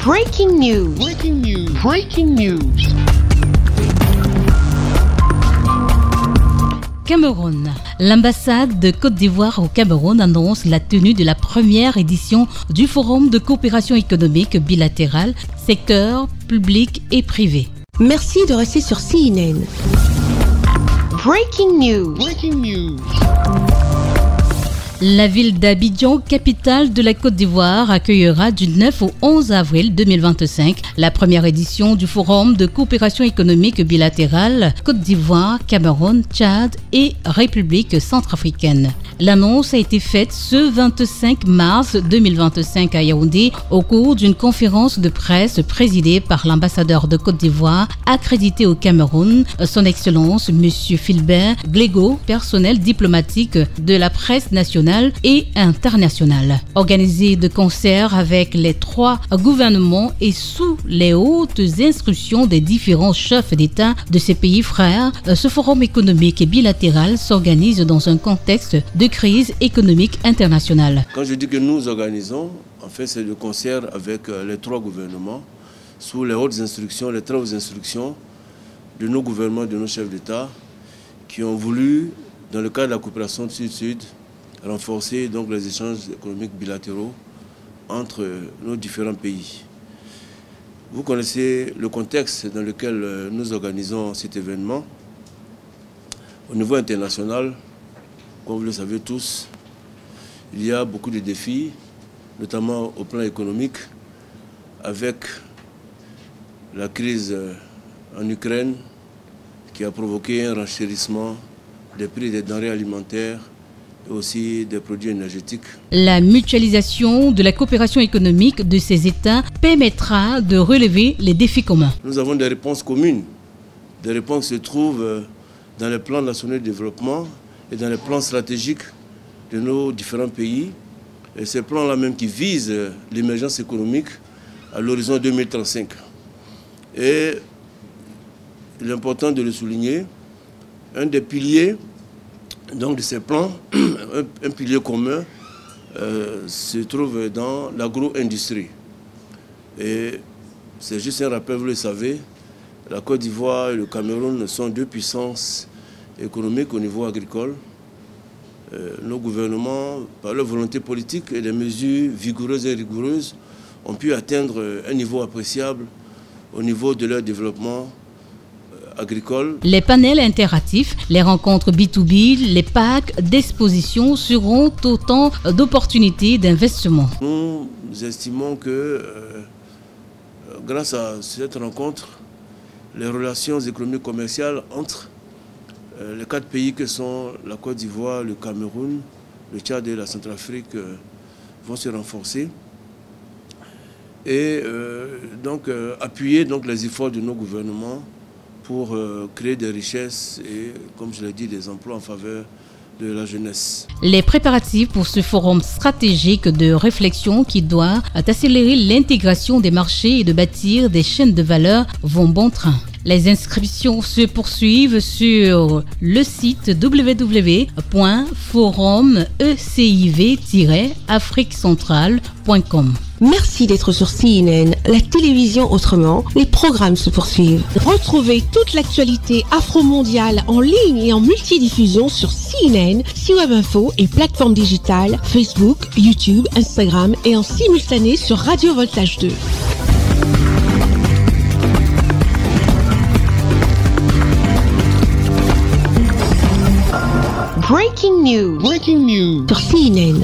Breaking news. Breaking news. Breaking news. Cameroun. L'ambassade de Côte d'Ivoire au Cameroun annonce la tenue de la première édition du Forum de coopération économique bilatérale, secteur public et privé. Merci de rester sur CNN. Breaking news. Breaking news. La ville d'Abidjan, capitale de la Côte d'Ivoire, accueillera du 9 au 11 avril 2025 la première édition du Forum de coopération économique bilatérale Côte d'Ivoire, Cameroun, Tchad et République centrafricaine. L'annonce a été faite ce 25 mars 2025 à Yaoundé au cours d'une conférence de presse présidée par l'ambassadeur de Côte d'Ivoire accrédité au Cameroun, son Excellence M. Philbert Glégo, personnel diplomatique de la presse nationale et internationale. Organisé de concert avec les 3 gouvernements et sous les hautes instructions des différents chefs d'État de ces pays frères, ce forum économique et bilatéral s'organise dans un contexte de crise économique internationale. Quand je dis que nous organisons, en fait c'est le concert avec les 3 gouvernements sous les hautes instructions, les très hautes instructions de nos gouvernements, de nos chefs d'État qui ont voulu, dans le cadre de la coopération Sud-Sud, renforcer donc les échanges économiques bilatéraux entre nos différents pays. Vous connaissez le contexte dans lequel nous organisons cet événement. Au niveau international, comme vous le savez tous, il y a beaucoup de défis, notamment au plan économique, avec la crise en Ukraine qui a provoqué un renchérissement des prix des denrées alimentaires et aussi des produits énergétiques. La mutualisation de la coopération économique de ces États permettra de relever les défis communs. Nous avons des réponses communes. Des réponses se trouvent dans les plans nationaux de développement et dans les plans stratégiques de nos différents pays. Et ces plans-là même qui visent l'émergence économique à l'horizon 2035. Et il est important de le souligner, un des piliers donc, de ces plans, un pilier commun, se trouve dans l'agro-industrie. Et c'est juste un rappel, vous le savez, la Côte d'Ivoire et le Cameroun sont 2 puissances économiques au niveau agricole. Nos gouvernements, par leur volonté politique et des mesures vigoureuses et rigoureuses, ont pu atteindre un niveau appréciable au niveau de leur développement agricole. Les panels interactifs, les rencontres B2B, les packs d'exposition seront autant d'opportunités d'investissement. Nous estimons que grâce à cette rencontre, les relations économiques commerciales entre les 4 pays que sont la Côte d'Ivoire, le Cameroun, le Tchad et la Centrafrique vont se renforcer et donc appuyer donc, les efforts de nos gouvernements pour créer des richesses et, comme je l'ai dit, des emplois en faveur de la jeunesse. Les préparatifs pour ce forum stratégique de réflexion qui doit accélérer l'intégration des marchés et de bâtir des chaînes de valeur vont bon train. Les inscriptions se poursuivent sur le site www.forumeciv-afriquecentrale.com. Merci d'être sur CNN, la télévision autrement. Les programmes se poursuivent. Retrouvez toute l'actualité afro-mondiale en ligne et en multidiffusion sur CNN, C-Web Info et plateformes digitales, Facebook, YouTube, Instagram et en simultané sur Radio Voltage 2. Breaking news. Breaking news. Sur CNN.